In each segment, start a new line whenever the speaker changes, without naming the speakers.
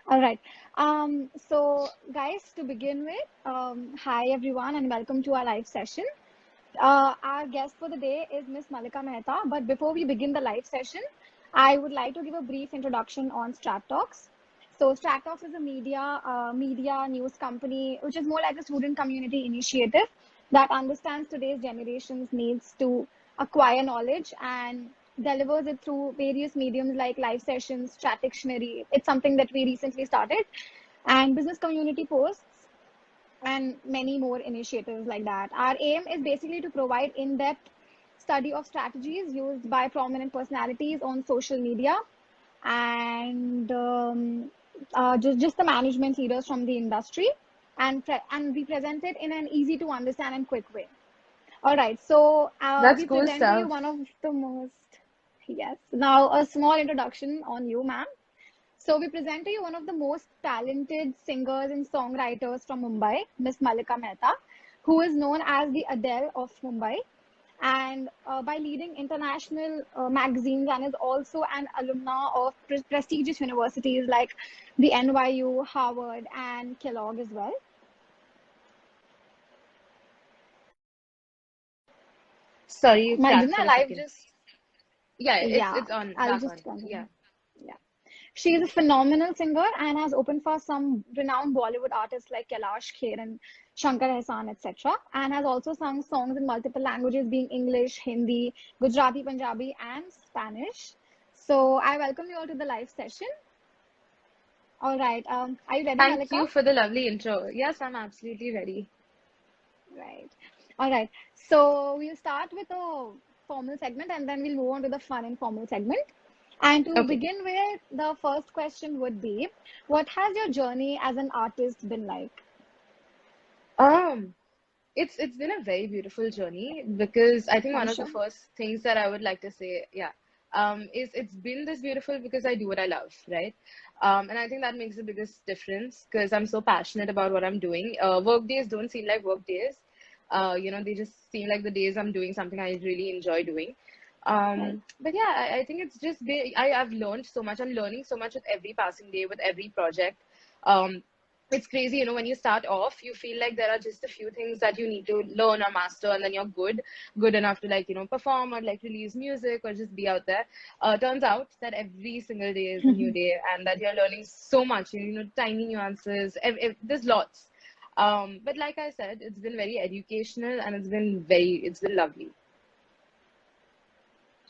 All right. So guys, to begin with, hi everyone and welcome to our live session. Our guest for the day is Miss Malika Mehta. But before we begin the live session, I would like to give a brief introduction on Strat Talks. So Strat Talks is a media news company, which is more like a student community initiative that understands today's generation's needs to acquire knowledge and delivers it through various mediums like live sessions, chat dictionary. It's something that we recently started, and business community posts and many more initiatives like that. Our aim is basically to provide in-depth study of strategies used by prominent personalities on social media and just the management leaders from the industry, and we present it in an easy to understand and quick way. All right, so
That's
we
cool
present to you
stuff.
one of the most, yes. Now, a small introduction on you, ma'am. So, we present to you one of the most talented singers and songwriters from Mumbai, Miss Malika Mehta, who is known as the Adele of Mumbai, and by leading international magazines, and is also an alumna of prestigious universities like the NYU, Harvard, and Kellogg as well.
Sorry, you cracked
Didn't
for
I
a
live
second.
just,
Yeah, it's
yeah,
it's on
I'll
back
just
on.
continue.
Yeah.
Yeah. She is a phenomenal singer and has opened for some renowned Bollywood artists like Kailash Kher and Shankar Ehsaan, etc. And has also sung songs in multiple languages, being English, Hindi, Gujarati, Punjabi, and Spanish. So I welcome you all to the live session. All right. Are you ready,
Thank
Malika?
you for the lovely intro. Yes, I'm absolutely ready.
Right. All right. So we'll start with a formal segment and then we'll move on to the fun and formal segment. And to
Okay.
begin with, the first question would be, what has your journey as an artist been like?
Um, it's been a very beautiful journey because I think
Are
one
you
of the
sure?
first things that I would like to say, yeah, is it's been this beautiful because I do what I love, right? And I think that makes the biggest difference because I'm so passionate about what I'm doing. Work days don't seem like work days. They just seem like the days I'm doing something I really enjoy doing.
Right.
But yeah, I think it's just been, I've learned so much. I'm learning so much with every passing day, with every project. Um, it's crazy, when you start off, you feel like there are just a few things that you need to learn or master, and then you're good enough to like, perform or like release music or just be out there. Turns out that every single day is a new day, and that you're learning so much, tiny nuances. There's lots. But like I said, it's been very educational and it's been lovely.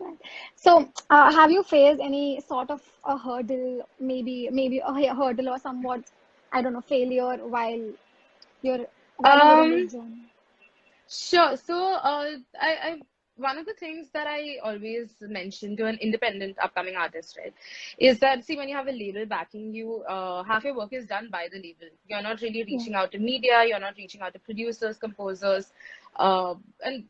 Right. So, have you faced any sort of a hurdle, maybe a hurdle or somewhat, I don't know, failure while you were in this
Um,
journey?
Sure. So, I one of the things that I always mention to an independent upcoming artist, right, is that see when you have a label backing you, half your work is done by the label. You're not really
Yeah.
reaching out to media. You're not reaching out to producers, composers, and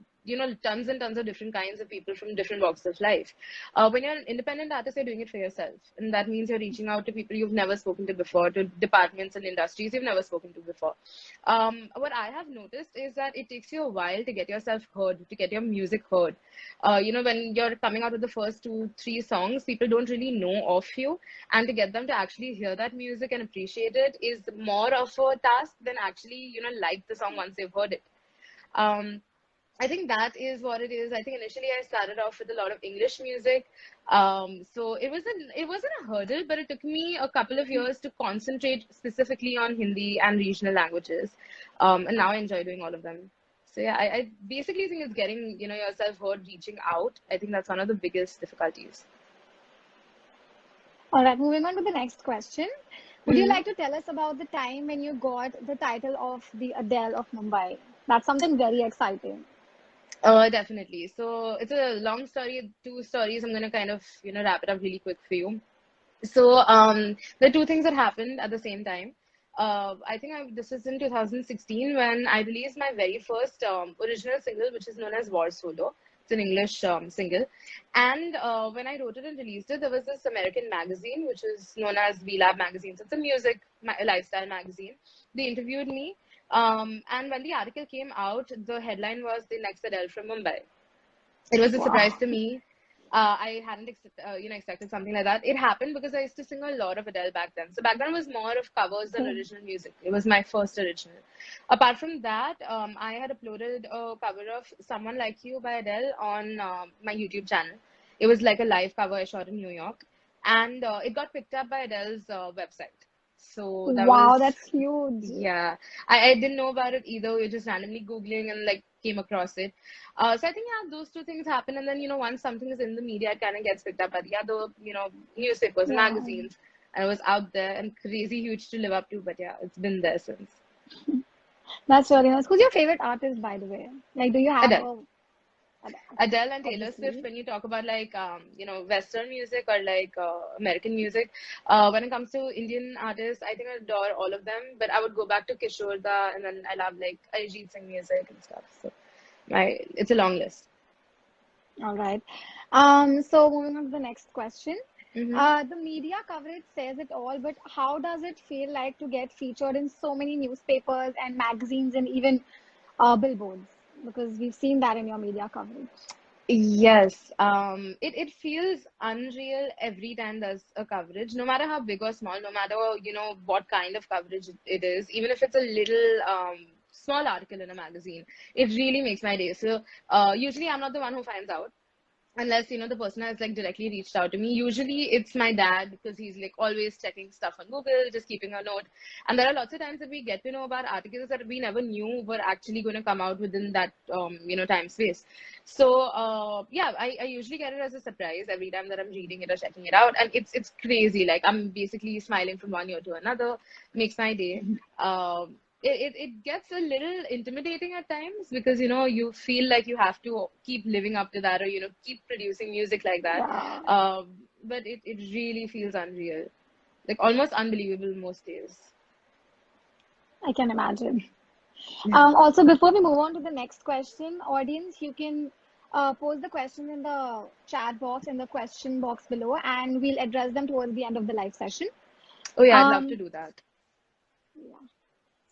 tons and tons of different kinds of people from different walks of life. When you're an independent artist, you're doing it for yourself, and that means you're reaching out to people you've never spoken to before, to departments and industries you've never spoken to before. What I have noticed is that it takes you a while to get yourself heard, to get your music heard. When you're coming out with the first two, three songs, people don't really know of you, and to get them to actually hear that music and appreciate it is more of a task than actually, like the song once they've heard it. Um, I think that is what it is. I think initially I started off with a lot of English music. So it wasn't a hurdle, but it took me a couple of years to concentrate specifically on Hindi and regional languages. And now I enjoy doing all of them. So yeah, I basically think it's getting, yourself heard, reaching out. I think that's one of the biggest difficulties.
All right, moving on to the next question. Would you
Mm-hmm.
like to tell us about the time when you got the title of the Adele of Mumbai? That's something very exciting.
Definitely. So it's a long story, two stories. I'm gonna kind of, wrap it up really quick for you. So the two things that happened at the same time. I think this was in 2016 when I released my very first original single, which is known as War Solo. It's an English single. And when I wrote it and released it, there was this American magazine, which is known as VLAB magazine. So it's a music lifestyle magazine. They interviewed me. And when the article came out, the headline was The Next Adele from Mumbai. It was a surprise
Wow.
to me. I hadn't expected something like that. It happened because I used to sing a lot of Adele back then. So back then was more of covers than
Okay.
original music. It was my first original. Apart from that, I had uploaded a cover of "Someone Like You" by Adele on my YouTube channel. It was like a live cover I shot in New York, and it got picked up by Adele's website. So that
Wow,
was,
that's huge.
yeah, I didn't know about it either. We were just randomly Googling and like came across it. So I think, yeah, those two things happen. And then, once something is in the media, it kind of gets picked up by the other, newspapers,
Yeah,
magazines. And it was out there and crazy huge to live up to. But yeah, it's been there since.
that's really nice. Who's your favorite artist, by the way? Like, do you have
Adele.
a, okay,
Adele and Taylor Swift,
obviously.
when you talk about like, Western music or like American music, when it comes to Indian artists, I think I adore all of them. But I would go back to Kishore Da, and then I love like Arijit Singh music and stuff. So it's a long list.
All right. So moving on to the next question.
Hmm.
The media coverage says it all, but how does it feel like to get featured in so many newspapers and magazines and even billboards? Because we've seen that in your media coverage.
Yes, it feels unreal every time there's a coverage, no matter how big or small, no matter, what kind of coverage it is, even if it's a little small article in a magazine, it really makes my day. So, usually I'm not the one who finds out unless the person has like directly reached out to me. Usually it's my dad because he's like always checking stuff on Google, just keeping a note. And there are lots of times that we get to know about articles that we never knew were actually going to come out within that time space. So yeah, I usually get it as a surprise every time that I'm reading it or checking it out, and it's crazy. Like I'm basically smiling from one year to another. Makes my day. It gets a little intimidating at times because you feel like you have to keep living up to that, or keep producing music like that.
Yeah,
But it really feels unreal, like almost unbelievable most days.
I can imagine. Also, before we move on to the next question, audience, you can post the question in the chat box, in the question box below, and we'll address them towards the end of the live session.
Oh yeah, I'd love to
Um,
do that.
yeah.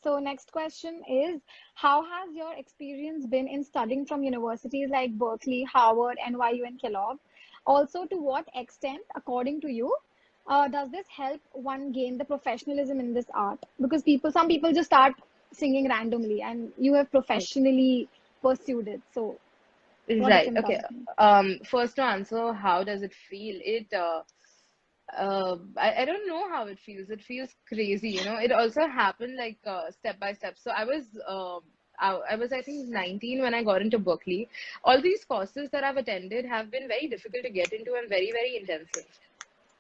So next question is, how has your experience been in studying from universities like Berkeley, Harvard, NYU, and Kellogg? Also, to what extent, according to you, does this help one gain the professionalism in this art? Because some people just start singing randomly, and you have professionally pursued it. So, what
Right.
difference does
Okay.
it make?
First to answer, how does it feel? I don't know how it feels. It feels crazy, It also happened like step by step. So I was, I think, 19 when I got into Berkeley. All these courses that I've attended have been very difficult to get into and very, very intensive.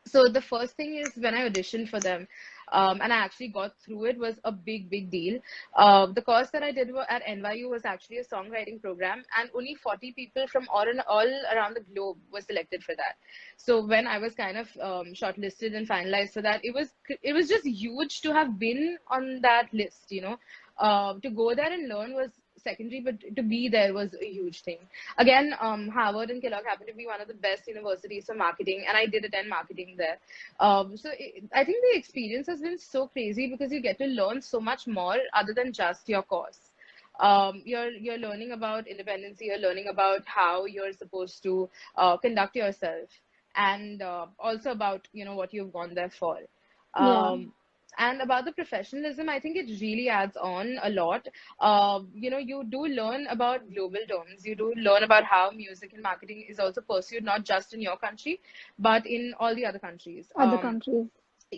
So the first thing is when I auditioned for them, and I actually got through it, was a big, big deal. The course that I did at NYU was actually a songwriting program, and only 40 people from all around the globe were selected for that. So when I was kind of shortlisted and finalized for that, it was just huge to have been on that list. To go there and learn was secondary, but to be there was a huge thing. Again, Harvard and Kellogg happen to be one of the best universities for marketing, and I did attend marketing there. I think the experience has been so crazy because you get to learn so much more other than just your course. You're learning about independence. You're learning about how you're supposed to conduct yourself, and also about what you've gone there for.
Yeah,
Um, and about the professionalism, I think it really adds on a lot. You do learn about global terms. You do learn about how music and marketing is also pursued, not just in your country, but in all the other countries.
other countries.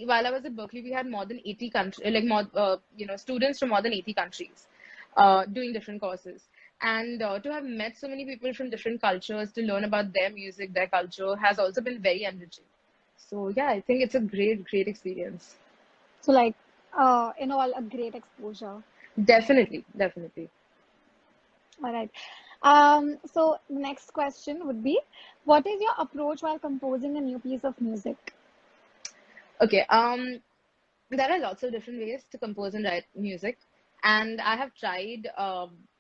While I was at Berkeley, we had more than 80 countries, like more, students from more than 80 countries, doing different courses. And to have met so many people from different cultures, to learn about their music, their culture, has also been very enriching. So yeah, I think it's a great, great experience.
So, like, in all, a great exposure.
Definitely, definitely.
All right. So the next question would be, what is your approach while composing a new piece of music?
Okay. There are lots of different ways to compose and write music, and I have tried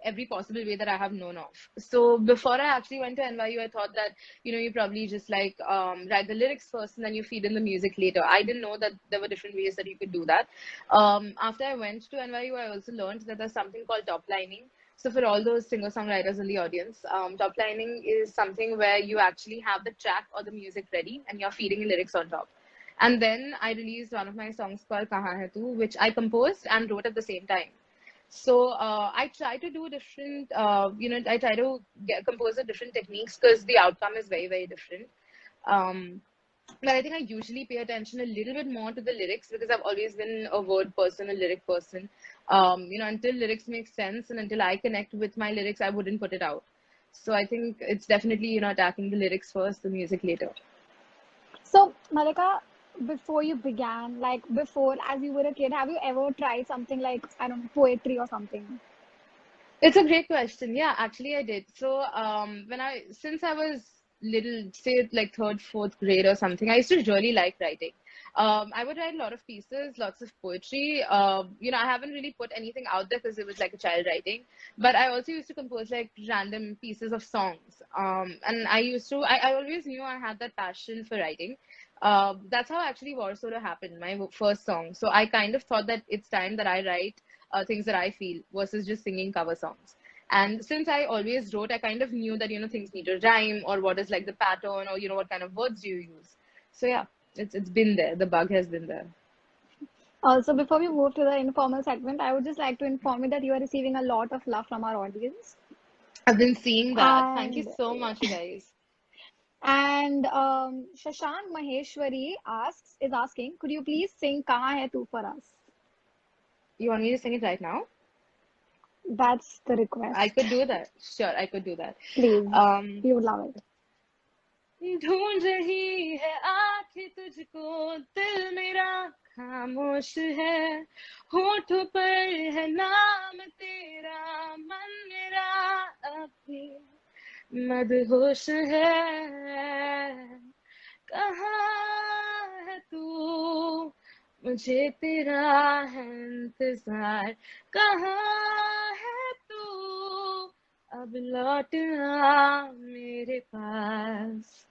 every possible way that I have known of. So before I actually went to NYU, I thought that you probably just like write the lyrics first and then you feed in the music later. I didn't know that there were different ways that you could do that. After I went to NYU, I also learned that there's something called top lining. So for all those singer-songwriters in the audience, top lining is something where you actually have the track or the music ready and you're feeding lyrics on top. And then I released one of my songs called Kahan Hai Tu, which I composed and wrote at the same time. So I try to do different, I try to compose with different techniques because the outcome is very, very different. Um, but I think I usually pay attention a little bit more to the lyrics because I've always been a word person, a lyric person. Until lyrics make sense and until I connect with my lyrics, I wouldn't put it out. So I think it's definitely, attacking the lyrics first, the music later.
So, Malika, before you began, like before, as you were a kid, have you ever tried something like, I don't know, poetry or something?
It's a great question. Yeah, actually I did. So, since I was little, say like third, fourth grade or something, I used to really like writing. I would write a lot of pieces, lots of poetry. I haven't really put anything out there because it was like a child writing, but I also used to compose like random pieces of songs. And I always knew I had that passion for writing. That's how actually War Solo happened, my first song. So I kind of thought that it's time that I write things that I feel versus just singing cover songs. And since I always wrote, I kind of knew that, things need to rhyme or what is like the pattern or, what kind of words do you use. So yeah, it's been there. The bug has been there.
Also, before we move to the informal segment, I would just like to inform you that you are receiving a lot of love from our audience.
I've been seeing that. Thank you
And
so much, you guys.
Shashank Maheshwari is asking, could you please sing Kahan Hai Tu for us?
You want me to sing it right now?
That's the
I
request.
could do that. Sure, I could do that.
Please,
Um,
we would love it.
ढूंढ रही है आंखें तुझको, दिल मेरा खामोश है, होठों पर है नाम तेरा, मन मेरा अभी मदहोश है, कहाँ है तू, मुझे तेरा है इंतजार, कहाँ है तू, अब लौट आ मेरे पास.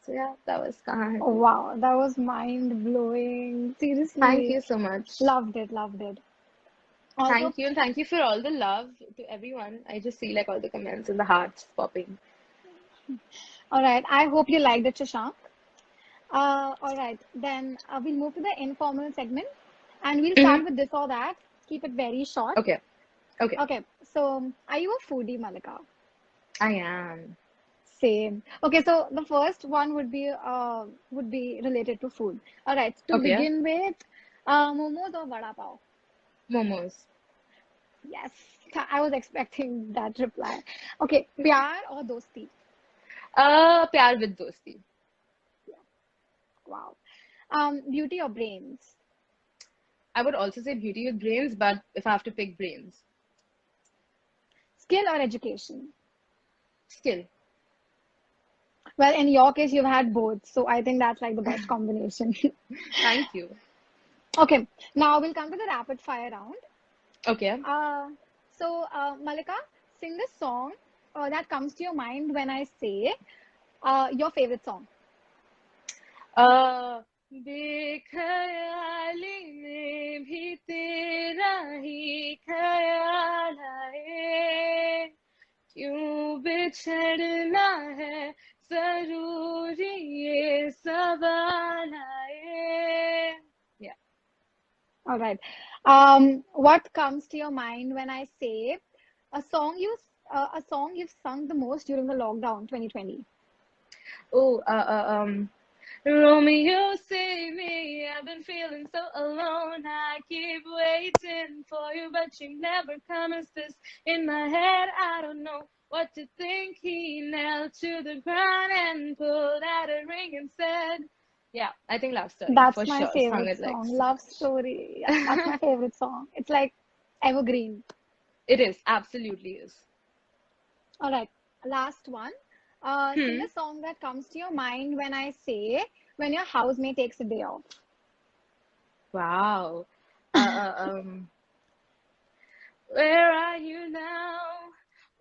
So yeah, that was Kahan Hai
Oh,
Tu.
wow, that was mind blowing.
Thank
Seriously,
you so much.
loved it, loved it. Also,
Thank you, and thank you for all the love to everyone. I just see like all the comments and the hearts popping.
all right, I hope you liked it, Shashank. All right, then we'll move to the informal segment and we'll
Hmm.
start with this or that. Keep it very short.
Okay, okay,
Okay, so are you a foodie, Malika?
I am.
Same. Okay, so the first one would be related to food. All right, to
Okay,
begin with, momos or vada pav?
momos.
Yes, I was expecting that reply. Okay, pyar or dosti?
प्यार with dosti.
Wow. Beauty or brains?
I would also say beauty with brains, but if I have to pick brains,
Skill or education?
skill.
Well, in your case, you've had both, so I think that's like the best combination.
Thank you.
Okay, now we'll come to the rapid fire round.
Okay.
Uh, Malika, sing the song that comes to your mind when I say your favorite song.
बेख्याली में भी तेरा ही ख्याल आए, क्यों बिछड़ना है जरूरी ये सवाल आए. Yeah.
All right. What comes to your mind when I say a song you've sung the most during the lockdown 2020?
Oh, Romeo, save me. I've been feeling so alone. I keep waiting for you, but you never come. It's this in my head. I don't know what to think. He knelt to the ground and pulled out a ring and said, yeah, I think Love Story
That's
for
my
sure. Sung
favorite
it like
song,
so
Love
much.
Story. Yeah, that's my favorite song. It's like evergreen.
It is, absolutely is.
All right, last one. Sing
Hmm.
a song that comes to your mind when I say when your housemate takes a day off.
Wow. Uh, uh, um, where are you now?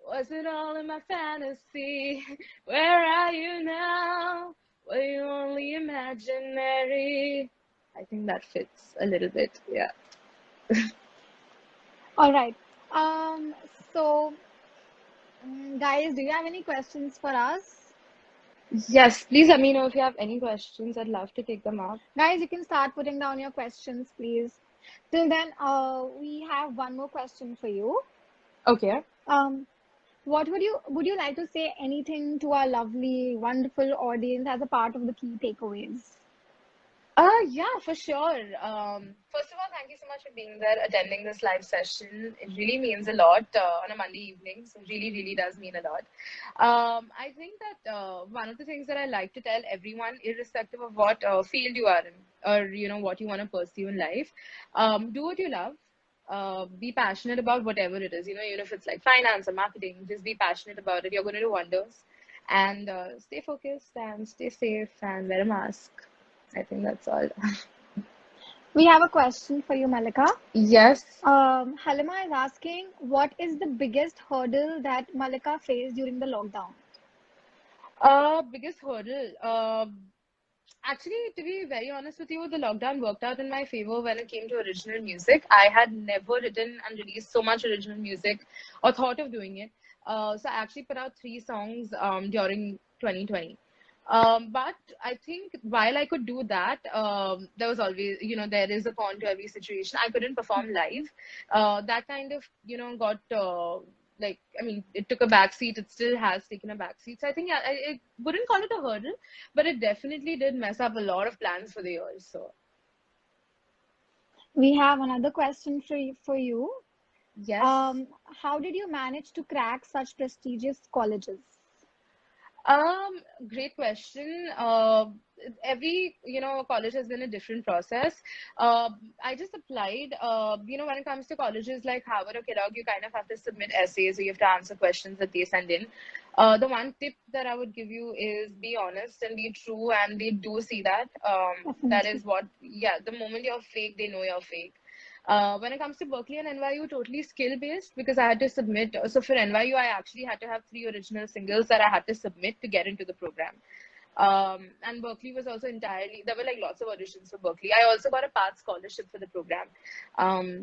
Was it all in my fantasy? Where are you now? Were you only imaginary? I think that fits a little bit. Yeah.
All right. Um, so, guys, do you have any questions for us?
Yes, please let me know if you have any questions. I'd love to take them up.
Guys, you can start putting down your questions, please. Till then, we have one more question for you.
Okay.
Um, what would you like to say anything to our lovely, wonderful audience as a part of the key takeaways?
Yeah, for sure. First of all, thank you so much for being there, attending this live session. It really means a lot on a Monday evening. So, really, really does mean a lot. I think that one of the things that I like to tell everyone, irrespective of what field you are in, or what you want to pursue in life, do what you love. Be passionate about whatever it is. Even if it's like finance or marketing, just be passionate about it. You're going to do wonders. And stay focused and stay safe and wear a mask. I think that's all.
We have a question for you, Malika.
Yes.
Halima is asking, what is the biggest hurdle that Malika faced during the lockdown?
Biggest hurdle. Actually, to be very honest with you, the lockdown worked out in my favor when it came to original music. I had never written and released so much original music or thought of doing it. So I actually put out 3 songs during 2020. But I think while I could do that, there was always, there is a con to every situation. I couldn't perform live. That kind of, got like, I mean, it took a backseat. It still has taken a backseat. So I think I wouldn't call it a hurdle, but it definitely did mess up a lot of plans for the year. So
We have another question for you.
yes.
How did you manage to crack such prestigious colleges?
Great question. Every, college has been a different process. I just applied. When it comes to colleges like Harvard or Kellogg, you kind of have to submit essays, or you have to answer questions that they send in. The one tip that I would give you is be honest and be true, and they do see that. That
Definitely.
is what, yeah, the moment you're fake, they know you're fake. When it comes to Berkeley and NYU, totally skill based because I had to submit. So for NYU, I actually had to have 3 original singles that I had to submit to get into the program. And Berkeley was also entirely, there were like lots of auditions for Berkeley. I also got a part scholarship for the program.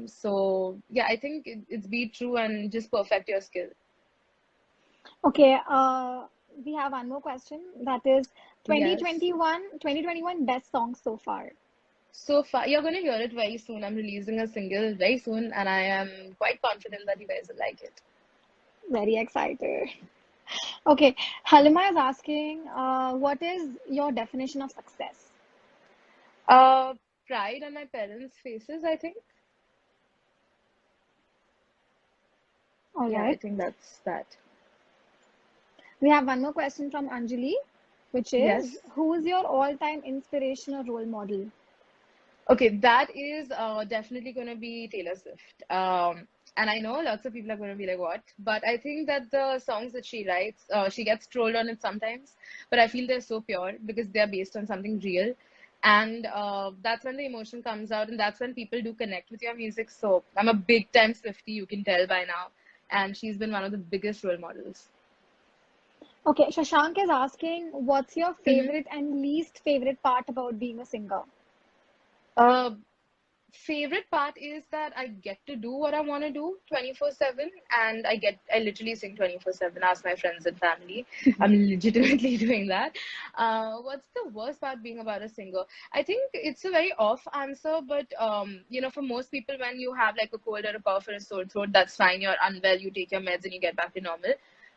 So yeah, I think it's be true and just perfect your skill.
Okay, we have one more question. That is
Yes.
2021 best song so far.
So far, you're going to hear it very soon. I'm releasing a single very soon, and I am quite confident that you guys will like it.
Very excited. Okay, Halima is asking, what is your definition of success?
Uh, Pride on my parents' faces, I think.
All
Yeah, I
right.
think that's that.
We have one more question from Anjali, which is,
Yes.
who is your all-time inspirational role model?
Okay, that is definitely going to be Taylor Swift. And I know lots of people are going to be like, what? But I think that the songs that she writes, she gets trolled on it sometimes, but I feel they're so pure because they're based on something real. And that's when the emotion comes out, and that's when people do connect with your music. So I'm a big time Swiftie, you can tell by now. And she's been one of the biggest role models.
Okay, Shashank is asking, what's your
Hmm.
favorite and least favorite part about being a singer?
Uh, Favorite part is that I get to do what I want to do 24/7, and I literally sing 24/7. Ask my friends and family. I'm legitimately doing that. What's the worst part being about a singer? I think it's a very off answer, but for most people, when you have like a cold or a cough or a sore throat, that's fine. You're unwell, you take your meds, and you get back to normal.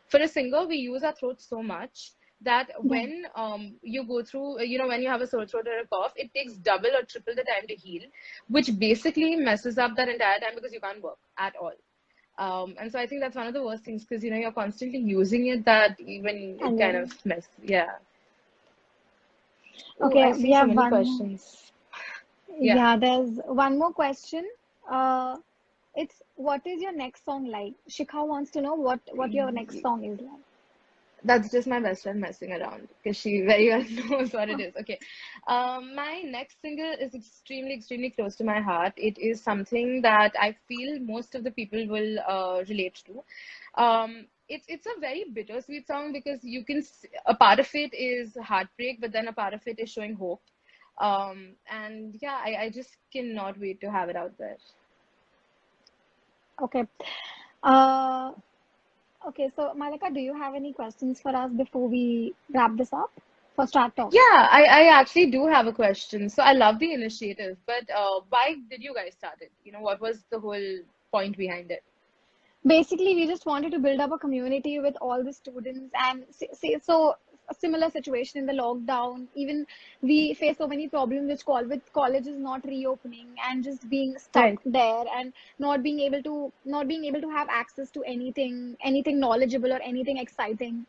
For a singer, we use our throats so much that
Yeah.
when you go through, when you have a sore throat or a cough, it takes double or triple the time to heal, which basically messes up that entire time because you can't work at all. And so I think that's one of the worst things because you're constantly using it that even it
And
kind
then,
of mess. Yeah. Oh, I
okay, we
see so
have
many
one.
questions. Yeah.
Yeah, there's one more question. Uh, it's what is your next song like? Shikha wants to know what your next song is like.
That's just my best friend messing around because she very well knows what it is. Okay. My next single is extremely, extremely close to my heart. It is something that I feel most of the people will relate to. It's a very bittersweet song because a part of it is heartbreak, but then a part of it is showing hope. And yeah, I just cannot wait to have it out there.
Okay. Uh, okay, so Malika, do you have any questions for us before we wrap this up for Start Talks?
Yeah, I actually do have a question. So I love the initiative, but why did you guys start it? What was the whole point behind it?
Basically, we just wanted to build up a community with all the students and see, so a similar situation in the lockdown. Even we face so many problems with colleges not reopening and just being stuck
Right.
there and not being able to have access to anything knowledgeable or anything exciting.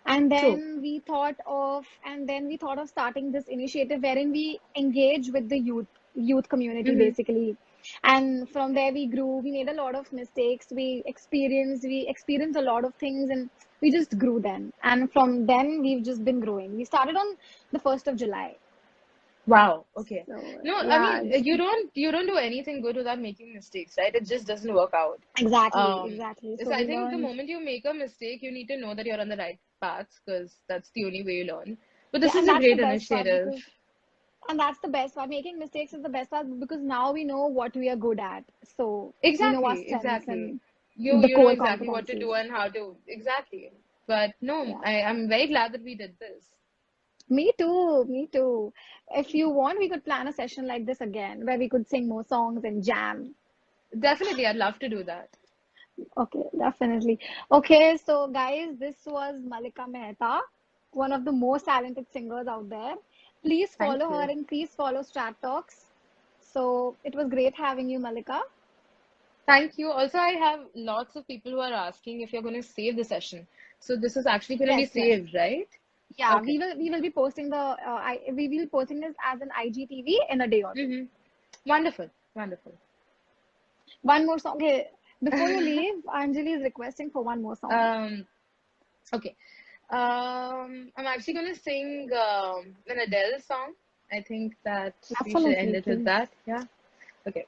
And
True.
then we thought of starting this initiative wherein we engage with the youth community
Mm-hmm.
basically. And from there we grew. We made a lot of mistakes. We experienced a lot of things, and we just grew then. And from then we've just been growing. We started on the 1st of July.
Wow. Okay.
So
No, I
yeah,
mean you don't do anything good without making mistakes, right? It just doesn't work out.
exactly,
Um,
exactly. So
so I
we
think the
learned.
moment you make a mistake, you need to know that you're on the right path because that's the only way you learn. But
Yeah,
this is
and
a
that's the
great
best part
initiative.
because And that's the best part. Making mistakes is the best part because now we know what we are good at. So we know our
Exactly,
strengths
exactly.
and
You
the
you know
core
exactly what to
competencies.
do and how to exactly. But no,
Yeah.
I'm very glad that we did this.
Me too. Me too. If you want, we could plan a session like this again where we could sing more songs and jam.
Definitely, I'd love to do that.
Okay, definitely. Okay, so guys, this was Malika Mehta, one of the most talented singers out there. Please
Thank
follow her
you.
and please follow Strat Talks. So it was great having you, Malika.
Thank you. Also, I have lots of people who are asking if you're going to save the session. So this is actually going to be
Yes, yes.
saved, right?
Yeah,
Okay.
we will be posting we will be posting this as an IGTV in a day or two.
Mm-hmm. Wonderful. Wonderful.
One more song. Okay, before you leave, Anjali is requesting for one more song.
Um, okay. I'm actually going to sing an Adele song. I think that we should end
Definitely,
it with
please.
that. Yeah. Okay.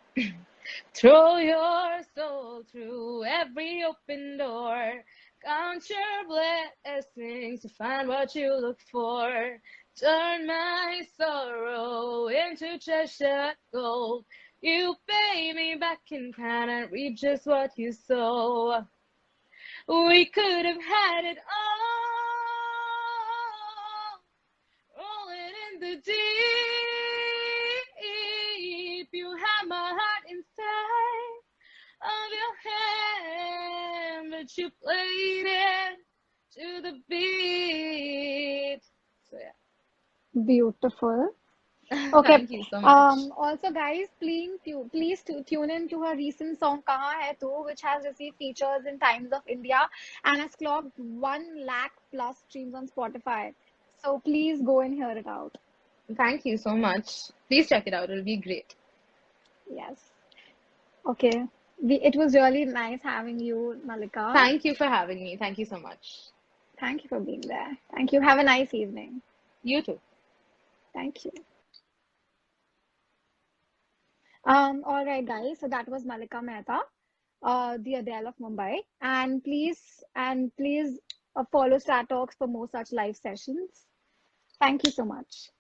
Throw your soul through every open door. Count your blessings to find what you look for. Turn my sorrow into treasured gold. You pay me back in kind and reap just what you sow. We could have had it all, rolling in the deep. You had my heart inside of your hand, but you played it to the beat. So
Beautiful.
yeah,
Okay.
thank you so much.
Also, guys, tune in to her recent song "Kahan Hai Tu," which has received features in Times of India and has clocked 1 lakh plus streams on Spotify. So please go and hear it out.
Thank you so much. Please check it out. It'll be great.
Yes. Okay. It was really nice having you, Malika.
Thank you for having me. Thank you so much.
Thank you for being there. Thank you. Have a nice evening.
You too.
Thank you. All right, guys. So that was Malika Mehta, the Adele of Mumbai. And please follow Strat Talks for more such live sessions. Thank you so much.